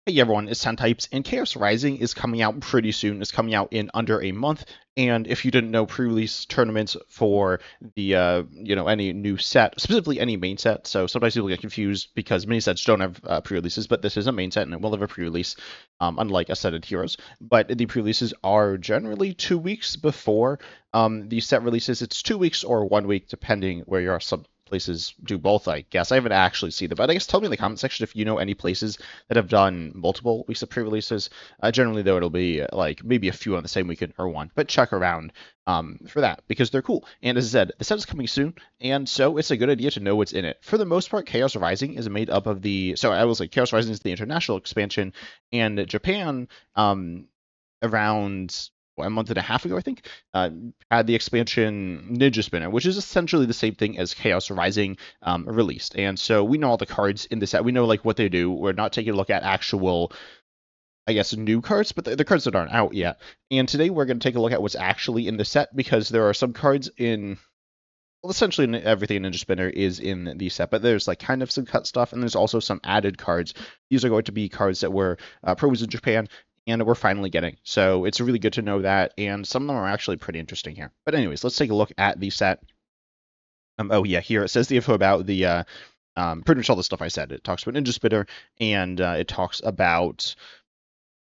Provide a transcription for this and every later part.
Hey everyone, it's 10 Types, and Chaos Rising is coming out pretty soon. It's coming out in under a month, and if you didn't know, pre-release tournaments for the any new set, specifically any main set. So sometimes people get confused because mini sets don't have pre-releases, but this is a main set and it will have a pre-release, unlike Ascended Heroes. But the pre-releases are generally 2 weeks before the set releases. It's 2 weeks or 1 week depending where you are. Some places do both, I guess. I haven't actually seen them, but I guess tell me in the comment section if you know any places that have done multiple weeks of pre-releases. Generally, though, it'll be like maybe a few on the same weekend or one, but check around for that because they're cool. And as I said, the set is coming soon, and so it's a good idea to know what's in it. For the most part, Chaos Rising is made up of the. So I was like, Chaos Rising is the international expansion, and Japan around a month and a half ago, I think, had the expansion Ninja Spinner, which is essentially the same thing as Chaos Rising released. And so we know all the cards in the set. We know like what they do. We're not taking a look at actual, I guess, new cards, but the cards that aren't out yet. And today we're going to take a look at what's actually in the set because there are some cards in. Well, essentially everything in Ninja Spinner is in the set, but there's like kind of some cut stuff, and there's also some added cards. These are going to be cards that were pros in Japan, and we're finally getting. So it's really good to know that, and some of them are actually pretty interesting here. But anyways, let's take a look at the set. Oh yeah, here it says the info about the pretty much all the stuff I said. It talks about Ninja Spinner, and it talks about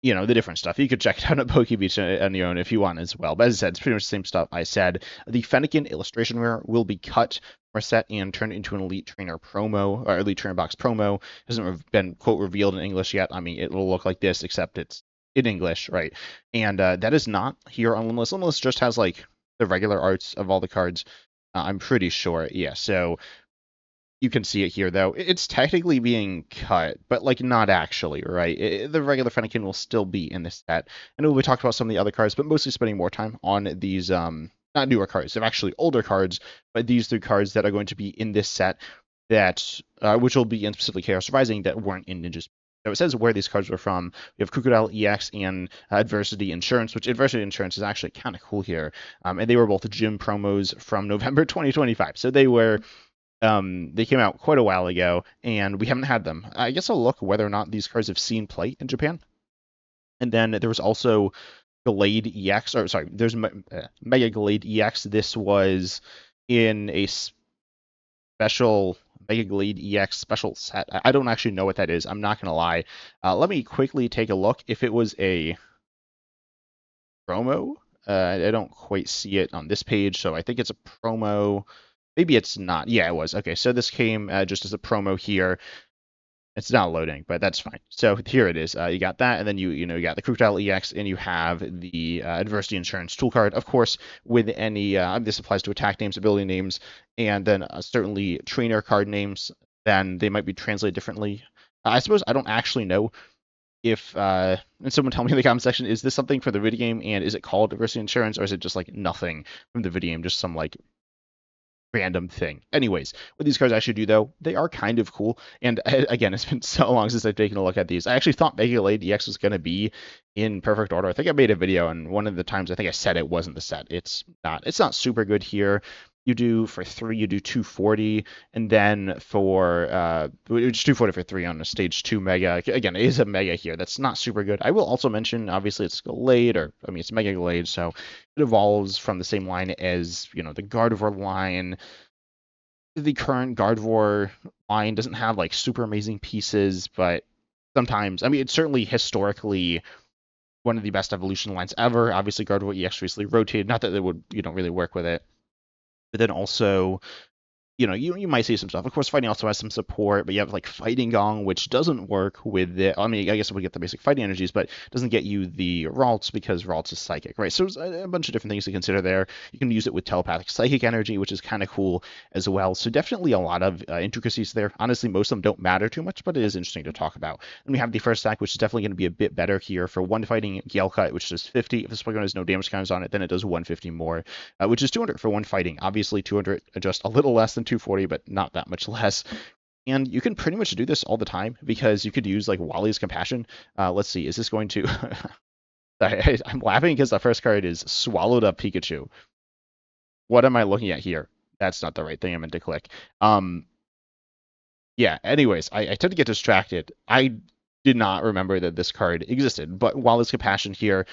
the different stuff. You could check it out at PokeBeach on your own if you want as well. But as I said, it's pretty much the same stuff I said. The Fennekin illustration rare will be cut from a set and turned into an Elite Trainer promo, or Elite Trainer Box promo. It hasn't been, quote, revealed in English yet. I mean, it will look like this, except it's in English, right? And that is not here on Limitless. Limitless just has, like, the regular arts of all the cards. I'm pretty sure. Yeah, so you can see it here, though. It's technically being cut, but like not actually, right? The regular Fennekin will still be in this set, and we'll be talking about some of the other cards, but mostly spending more time on these not newer cards. They're actually older cards, but these three cards that are going to be in this set that which will be in specifically Chaos Rising that weren't in Ninjas. So it says where these cards were from. We have Krookodile EX and Adversity Insurance, which Adversity Insurance is actually kind of cool here. And they were both gym promos from November 2025. So they came out quite a while ago, and we haven't had them. I guess I'll look whether or not these cards have seen play in Japan. And then there was also Gallade EX, or sorry, there's Mega Gallade EX. This was in a special Mega Gallade EX special set. I don't actually know what that is. I'm not going to lie. Let me quickly take a look. If it was a promo, I don't quite see it on this page, so I think it's a promo. Maybe it's not. Yeah, it was. Okay, so this came just as a promo here. It's not loading, but that's fine. So here it is. You got that, and then you got the Krookodile EX, and you have the Adversity Insurance tool card. Of course, with any this applies to attack names, ability names, and then certainly trainer card names. Then they might be translated differently. I suppose I don't actually know if and someone tell me in the comment section, is this something for the video game, and is it called Adversity Insurance, or is it just like nothing from the video game, just some like random thing. Anyways, what these cards actually do, though, they are kind of cool. And again, it's been so long since I've taken a look at these. I actually thought Mega Gallade EX was going to be in perfect order. I think I made a video, and one of the times I think I said it wasn't the set. It's not. It's not super good here. You do for 3, you do 240, and then for it's 240 for 3 on a stage 2 mega. Again, it is a mega here. That's not super good. I will also mention, obviously, it's Gallade, or I mean, it's Mega Gallade, so it evolves from the same line as the Gardevoir line. The current Gardevoir line doesn't have like super amazing pieces, but sometimes, I mean, it's certainly historically one of the best evolution lines ever. Obviously, Gardevoir EX recently rotated. Not that it would really work with it. But then also, you might see some stuff. Of course, fighting also has some support, but you have like Fighting Gong, which doesn't work with it. I mean, I guess we get the basic fighting energies, but doesn't get you the Ralts because Ralts is psychic, right? So there's a bunch of different things to consider there. You can use it with telepathic psychic energy, which is kind of cool as well. So definitely a lot of intricacies there. Honestly, most of them don't matter too much, but it is interesting to talk about. And we have the first attack, which is definitely going to be a bit better here for one fighting Gale Cut, which does 50. If this Pokemon has no damage counters on it, then it does 150 more, which is 200 for one fighting. Obviously, 200 just a little less than 240, but not that much less. And you can pretty much do this all the time because you could use like Wally's Compassion. Let's see, is this going to... I'm laughing because the first card is Swallowed Up Pikachu. What am I looking at here? That's not the right thing I meant to click. Yeah, anyways, I tend to get distracted. I did not remember that this card existed. But Wallet's Compassion here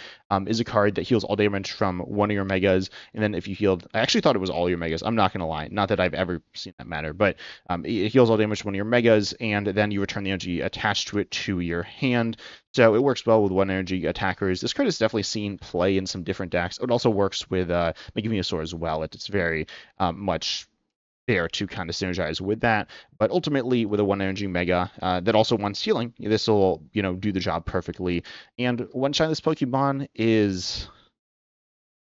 is a card that heals all damage from one of your megas, and then if you healed, I actually thought it was all your megas. I'm not gonna lie, not that I've ever seen that matter, but it heals all damage from one of your megas, and then you return the energy attached to it to your hand. So it works well with one energy attackers. This card has definitely seen play in some different decks. It also works with Mega Venusaur as well. It's very much there to kind of synergize with that. But ultimately, with a one energy mega that also wants healing, this will do the job perfectly. And one shot this Pokemon is.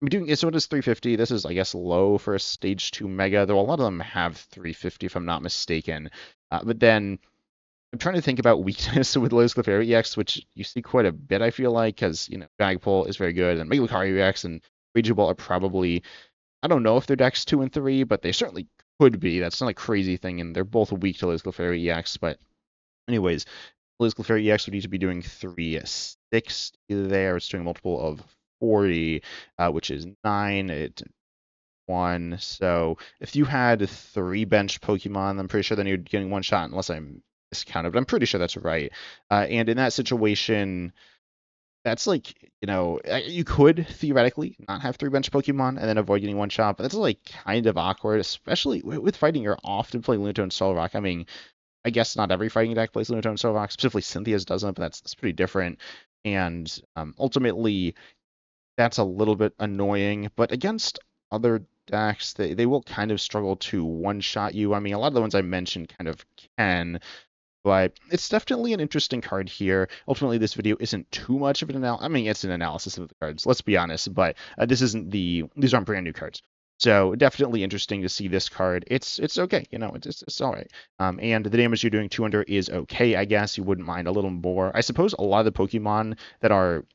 I'm doing so it is 350. This is, I guess, low for a stage 2 mega, though a lot of them have 350 if I'm not mistaken. But then I'm trying to think about weakness with Lotus Clefairy EX, which you see quite a bit, I feel like, because Dragapult is very good, and Mega Lucario EX and Raging Ball are probably, I don't know if they're decks 2 and 3, but they certainly could be. That's not a crazy thing, and they're both weak to Lotus Clefairy EX. But anyways, Lotus Clefairy EX would need to be doing 360 there. It's doing a multiple of 40, which is 9. It's 1. So if you had 3 bench Pokemon, I'm pretty sure then you're getting one shot, unless I'm miscounted, but I'm pretty sure that's right. And in that situation, that's like, you could theoretically not have 3 bench Pokemon and then avoid getting one shot, but that's like kind of awkward, especially with fighting. You're often playing Lunatone Solrock. I mean, I guess not every fighting deck plays Lunatone Solrock, specifically Cynthia's doesn't, but that's pretty different. And ultimately, that's a little bit annoying, but against other decks, they will kind of struggle to one-shot you. I mean, a lot of the ones I mentioned kind of can, but it's definitely an interesting card here. Ultimately, this video isn't too much of an analysis. I mean, it's an analysis of the cards, let's be honest, but these aren't brand new cards. So definitely interesting to see this card. It's okay, it's all right. And the damage you're doing 200 is okay, I guess. You wouldn't mind a little more. I suppose a lot of the Pokemon that are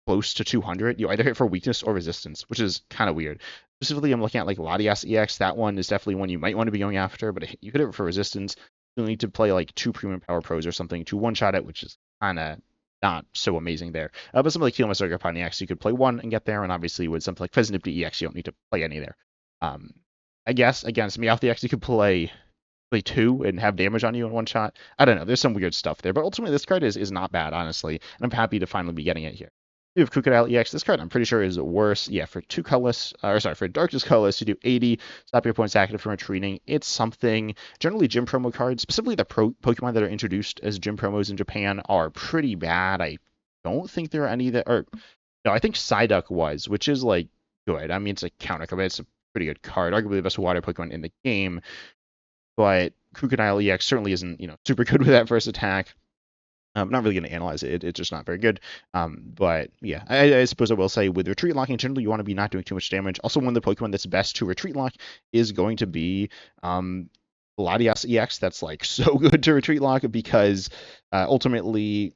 close to 200, you either hit for weakness or resistance, which is kind of weird. Specifically, I'm looking at like Latias EX. That one is definitely one you might want to be going after, but you could hit it for resistance. You'll need to play like 2 Premium Power Pros or something to one-shot it, which is kind of not so amazing there. But something like Kilomaster Garpon EX, you could play 1 and get there, and obviously with something like Fezznipty EX, you don't need to play any there. I guess against Meowth EX, you could play 2 and have damage on you in one shot. I don't know. There's some weird stuff there, but ultimately this card is not bad, honestly, and I'm happy to finally be getting it here. You have Krookodile EX. This card I'm pretty sure is worse. Yeah, for 2 colorless, for Darkness colorless, you do 80. Stop your opponent's active from retreating. It's something. Generally, gym promo cards, specifically the Pokemon that are introduced as gym promos in Japan, are pretty bad. I don't think there are any that are. No, I think Psyduck was, which is like good. I mean, it's a counter card, but it's a pretty good card. Arguably the best water Pokemon in the game. But Krookodile EX certainly isn't, super good with that first attack. I'm not really going to analyze it. It's just not very good. But yeah, I suppose I will say with retreat locking, generally you want to be not doing too much damage. Also, one of the Pokemon that's best to retreat lock is going to be Latias EX. That's like so good to retreat lock because ultimately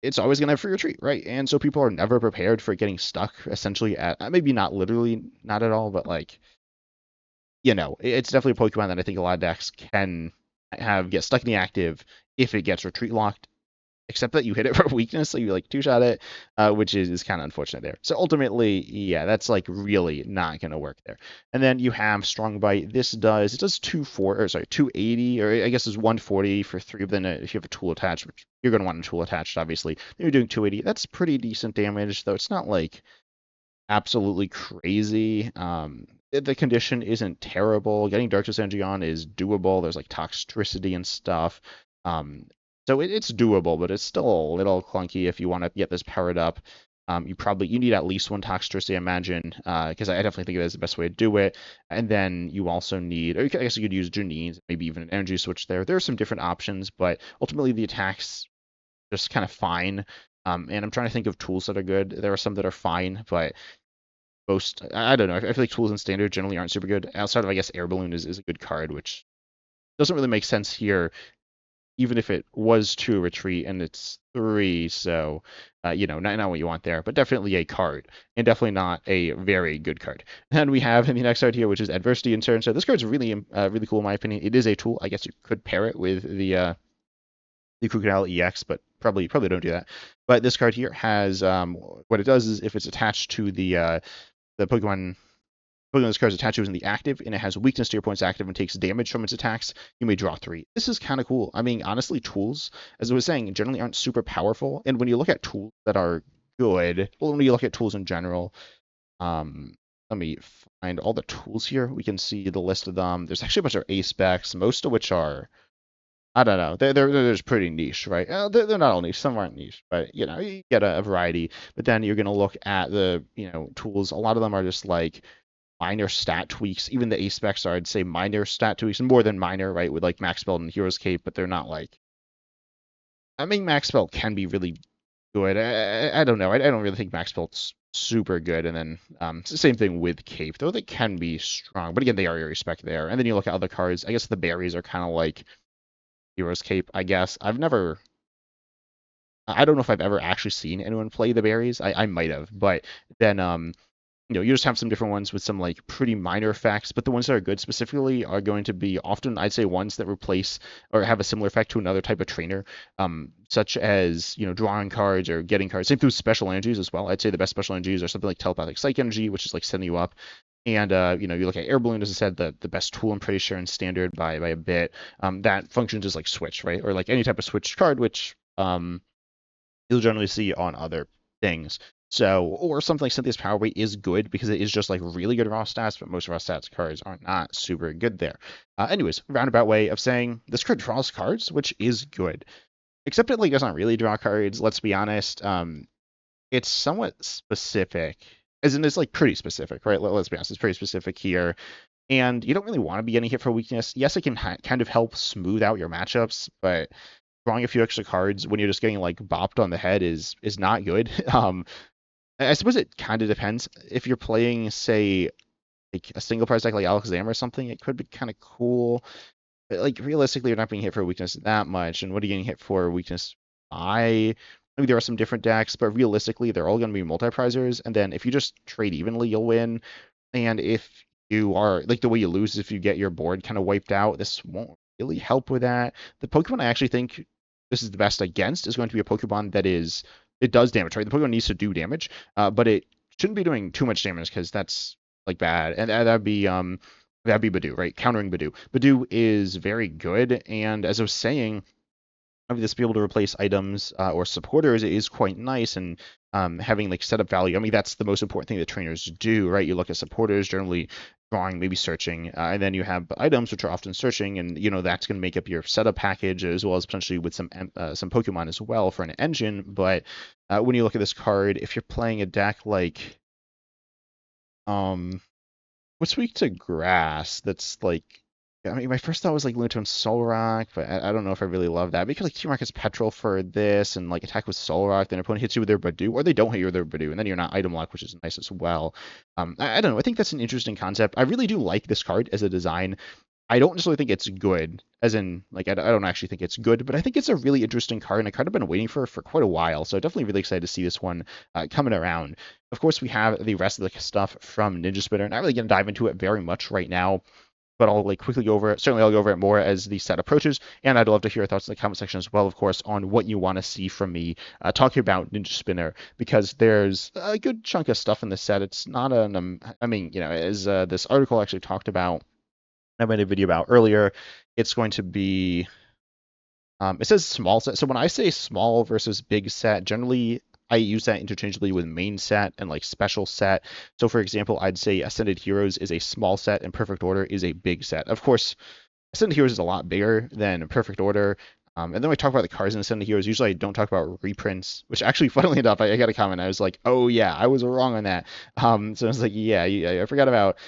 it's always going to have free retreat, right? And so people are never prepared for getting stuck essentially at, maybe not literally, not at all, but like, it's definitely a Pokemon that I think a lot of decks can get stuck in the active if it gets retreat locked, except that you hit it for weakness, so you like 2-shot it, which is kind of unfortunate there. So ultimately, yeah, that's like really not going to work there. And then you have Strong Bite. It does 280, or I guess it's 140 for 3, but then if you have a tool attached, which you're going to want a tool attached, obviously, then you're doing 280. That's pretty decent damage, though it's not like absolutely crazy. The condition isn't terrible. Getting Darkness Energy on is doable. There's like Toxtricity and stuff. So it's doable, but it's still a little clunky if you want to get this powered up. You need at least 1 Toxtricity, I imagine, because I definitely think that is the best way to do it. And then you also need, or I guess you could use Janine's, maybe even an energy switch there. There are some different options, but ultimately the attack's just kind of fine. And I'm trying to think of tools that are good. There are some that are fine, but most, I don't know. I feel like tools in standard generally aren't super good. Outside of, I guess, Air Balloon is a good card, which doesn't really make sense here, even if it was to retreat and it's 3, so not what you want there, but definitely a card, and definitely not a very good card. And we have in the next card here, which is Adversity Intern. So this card's really really cool in my opinion. It is a tool. I guess you could pair it with the Krookodile EX, but probably don't do that. But this card here has what it does is if it's attached to the Pokemon Pokemon this card is attached to is in the active, and it has weakness to your opponent's active and takes damage from its attacks. You may draw 3. This is kind of cool. I mean, honestly, tools, as I was saying, generally aren't super powerful. And when you look at tools that are good, well, when you look at tools in general, um, let me find all the tools here. We can see the list of them. There's actually a bunch of A specs, most of which are, I don't know, they're just pretty niche, right? They're not all niche, some aren't niche, but you get a variety. But then you're gonna look at the tools. A lot of them are just like minor stat tweaks. Even the A specs are, I'd say, minor stat tweaks, and more than minor, right? With like Max Spell and Hero's Cape, but they're not like. I mean, Max Spell can be really good. I don't know. I don't really think Max Spell's super good. And then it's the same thing with Cape, though they can be strong. But again, they are your respect there. And then you look at other cards. I guess the berries are kind of like Hero's Cape, I guess. I don't know if I've ever actually seen anyone play the berries. I might have, but then you just have some different ones with some like pretty minor effects, but the ones that are good specifically are going to be often, I'd say, ones that replace or have a similar effect to another type of trainer, such as drawing cards or getting cards. Same through special energies as well. I'd say the best special energies are something like telepathic psych energy, which is like setting you up. And you look at air balloon, as I said, the best tool I'm pretty sure in standard by a bit. That functions as like switch, right, or like any type of switch card, which you'll generally see on other things. So, or something like Cynthia's Power Weight is good because it is just like really good raw stats, but most raw stats cards are not super good there. Anyways, roundabout way of saying this card draws cards, which is good. Except it like does not really draw cards, let's be honest. It's somewhat specific, as in it's like pretty specific, right? Let's be honest, it's pretty specific here. And you don't really want to be getting hit for weakness. Yes, it can kind of help smooth out your matchups, but drawing a few extra cards when you're just getting like bopped on the head is not good. I suppose it kind of depends. If you're playing, say, like a single price deck like Alakazam or something, it could be kind of cool. But like realistically, you're not being hit for weakness that much. And what are you getting hit for weakness by? Maybe there are some different decks, but realistically, they're all going to be multi-prizers. And then if you just trade evenly, you'll win. And if you are like the way you lose is if you get your board kind of wiped out, this won't really help with that. The Pokemon I actually think this is the best against is going to be a Pokemon that it does damage, right? The Pokemon needs to do damage, but it shouldn't be doing too much damage because that's like bad. And that'd be Badoo, right? Countering Badoo. Badoo is very good, and as I was saying, having this be able to replace items or supporters is quite nice, and having like setup value. I mean, that's the most important thing that trainers do, right? You look at supporters, generally drawing, maybe searching, and then you have items which are often searching, and that's going to make up your setup package as well as potentially with some Pokemon as well for an engine. But when you look at this card, if you're playing a deck like what's weak to grass that's like I mean, my first thought was like Lunatone Solrock, but I don't know if I really love that because like T-Mark has Petrol for this and like attack with Solrock, then opponent hits you with their Badoo, or they don't hit you with their Badoo, and then you're not item locked, which is nice as well. I don't know. I think that's an interesting concept. I really do like this card as a design. I don't necessarily think it's good, as in like I don't actually think it's good, but I think it's a really interesting card, and I kind of been waiting for quite a while. So definitely really excited to see this one coming around. Of course, we have the rest of the stuff from Ninja Spinner. Not really going to dive into it very much right now, but I'll like quickly go over it. Certainly, I'll go over it more as the set approaches, and I'd love to hear your thoughts in the comment section as well, of course, on what you want to see from me talking about Ninja Spinner, because there's a good chunk of stuff in this set. It's not an, I mean, as this article actually talked about, I made a video about earlier, it's going to be, it says small set. So when I say small versus big set, generally I use that interchangeably with main set and like special set. So for example, I'd say Ascended Heroes is a small set and Perfect Order is a big set. Of course, Ascended Heroes is a lot bigger than Perfect Order. And then we talk about the cards in Ascended Heroes. Usually I don't talk about reprints, which actually, funnily enough, I got a comment. I was like, oh yeah, I was wrong on that. So I was like, yeah, I forgot about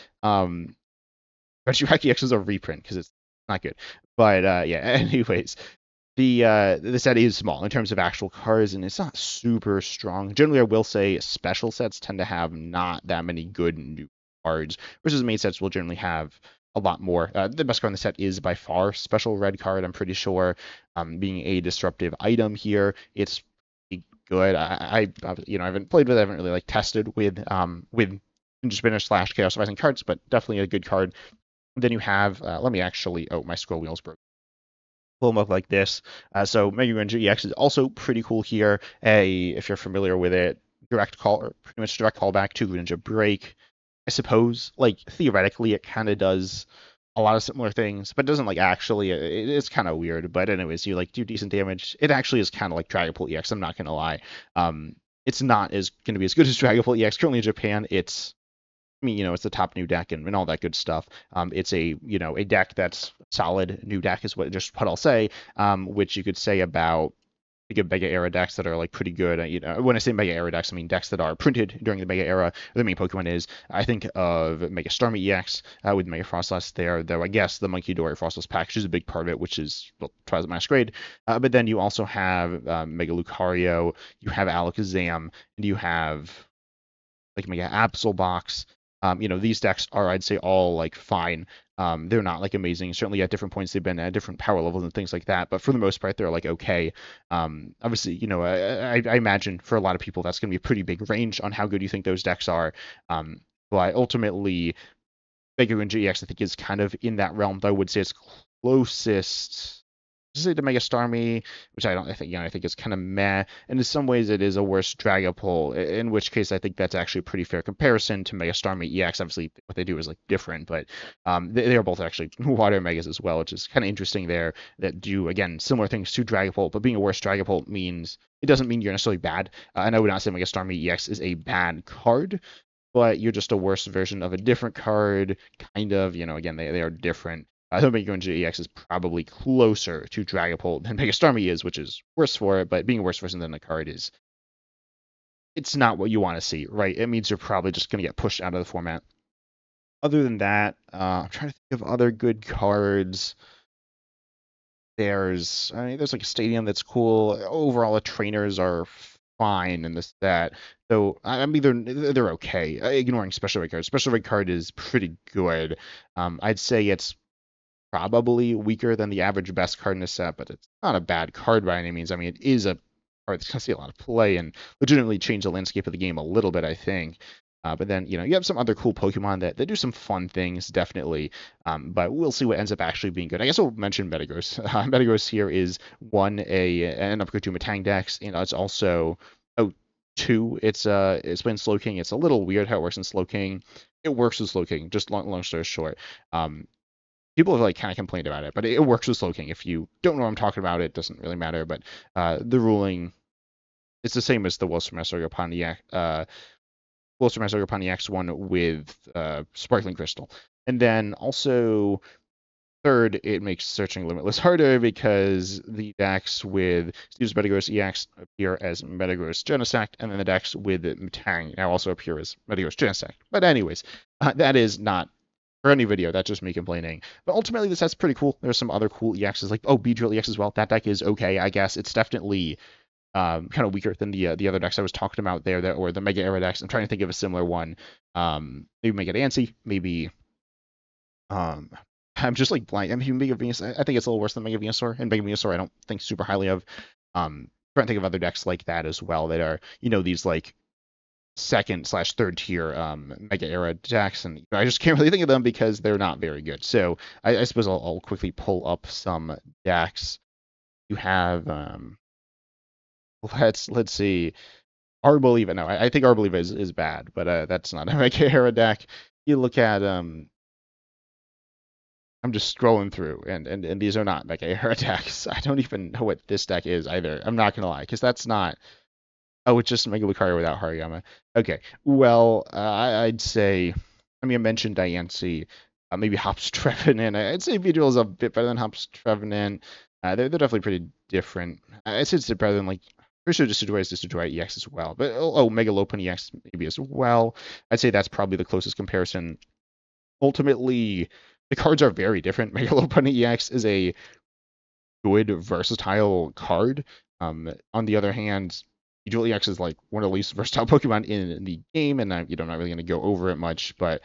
Hachiwaki X is a reprint because it's not good. But yeah, anyways, the set is small in terms of actual cards, and it's not super strong. Generally, I will say special sets tend to have not that many good new cards, versus main sets will generally have a lot more. The best card in the set is by far Special Red card, I'm pretty sure. Being a disruptive item here, it's pretty good. I haven't played with it, I haven't really like tested with Ninja Spinner / Chaos Rising cards, but definitely a good card. Then you have, let me actually, oh, my scroll wheel's broke. Pull them up like this. So Mega Ranger EX is also pretty cool here. If you're familiar with it, direct call, or pretty much direct callback to Ninja Break. I suppose, like, theoretically, it kind of does a lot of similar things, but doesn't, like, actually. It's kind of weird. But anyways, you, like, do decent damage. It actually is kind of like Dragapult EX. I'm not gonna lie. It's not as gonna be as good as Dragapult EX currently in Japan. I mean, it's the top new deck and all that good stuff. It's a deck that's solid new deck is what I'll say. Which you could say about good Mega Era decks that are like pretty good. When I say Mega Era decks, I mean decks that are printed during the Mega Era. The main Pokemon is, I think of Mega Starmie EX with Mega Frostlass there, though I guess the Monkey Dory Frostlass package is a big part of it, which is, well, Twilight Masquerade. But then you also have Mega Lucario, you have Alakazam, and you have like Mega Absolbox. These decks are, I'd say, all like fine. They're not like amazing. Certainly at different points they've been at different power levels and things like that. But for the most part, they're like okay. Obviously, I imagine for a lot of people that's going to be a pretty big range on how good you think those decks are. But ultimately, Mega Ninja EX I think is kind of in that realm. Though I would say it's closest say to Mega Starmie, which I think is kind of meh. And in some ways, it is a worse Dragapult. In which case, I think that's actually a pretty fair comparison to Mega Starmie EX. Obviously, what they do is like different, but they are both actually water megas as well, which is kind of interesting there. That do again similar things to Dragapult, but being a worse Dragapult means it doesn't mean you're necessarily bad. And I would not say Mega Starmie EX is a bad card, but you're just a worse version of a different card, kind of. Again, they are different. I think Mega Ninja EX is probably closer to Dragapult than Mega Starmie is, which is worse for it, but being a worse version than the card it's not what you want to see, right? It means you're probably just going to get pushed out of the format. Other than that, I'm trying to think of other good cards. There's like a stadium that's cool. Overall, the trainers are fine in this that. So I mean, they're okay. Ignoring special rate card. Special rate card is pretty good. I'd say it's probably weaker than the average best card in the set, but it's not a bad card by any means. I mean, it is a card that's going to see a lot of play and legitimately change the landscape of the game a little bit, I think. But then, you have some other cool Pokemon that do some fun things, definitely. But we'll see what ends up actually being good. I guess we'll mention Metagross. Metagross here is an upgrade to Metang Dex, and it's also two. It's been Slowking. It's a little weird how it works in Slowking. It works with Slowking. Just long story short. People have like kind of complained about it, but it works with Slowking. If you don't know what I'm talking about, it doesn't really matter. But the ruling, it's the same as the Wilson Pontiac one with Sparkling Crystal. And then also third, it makes searching Limitless harder because the decks with Steve's Metagross EX appear as Metagross Genesect, and then the decks with Metang now also appear as Metagross Genesect. But anyways, that is not for any video, that's just me complaining. But ultimately, this set's pretty cool. There's some other cool EXs, like, Beedrill EX as well. That deck is okay, I guess. It's definitely kind of weaker than the other decks I was talking about there, or the Mega Era decks. I'm trying to think of a similar one. Maybe Mega Dancy, maybe... I'm just like blind. I mean, Mega Venus, I think it's a little worse than Mega Venusaur, and Mega Venusaur I don't think super highly of. Trying to think of other decks like that as well that are, these like second/third tier Mega Era decks, and I just can't really think of them because they're not very good. So I suppose I'll quickly pull up some decks. You have let's see, Arboliva. No, I think Arboliva is bad, but that's not a Mega Era deck. You look at I'm just scrolling through, and these are not Mega Era decks. I don't even know what this deck is either. I'm not gonna lie, because that's not. Oh, it's just Mega Lucario without Hariyama. Okay, well, I'd say, I mean, I mentioned Diancie, maybe Hops Trevenant. I'd say Beedrill is a bit better than Hops Trevenant. They're definitely pretty different. I'd say it's better than, like, pretty sure Decidueye is Decidueye EX as well. But, Mega Lopunny EX maybe as well. I'd say that's probably the closest comparison. Ultimately, the cards are very different. Mega Lopunny EX is a good, versatile card. On the other hand, Beedrill EX is like one of the least versatile Pokemon in the game, and I'm not really going to go over it much. But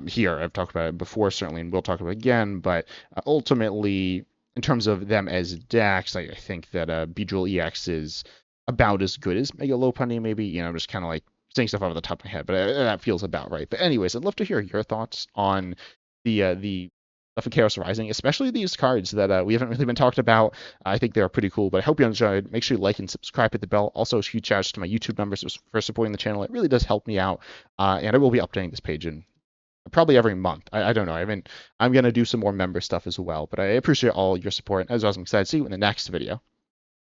here, I've talked about it before, certainly, and we'll talk about it again. But ultimately, in terms of them as decks, I think that Beedrill EX is about as good as Mega Lopunny, maybe. I'm just kind of like saying stuff off the top of my head, but that feels about right. But anyways, I'd love to hear your thoughts on the stuff in Chaos Rising, especially these cards that we haven't really been talked about. I think they're pretty cool, but I hope you enjoyed. Make sure you like and subscribe, hit the bell. Also, a huge shout out to my YouTube members for supporting the channel. It really does help me out, and I will be updating this page in probably every month. I don't know. I'm gonna do some more member stuff as well. But I appreciate all your support. As always, I'm excited to see you in the next video.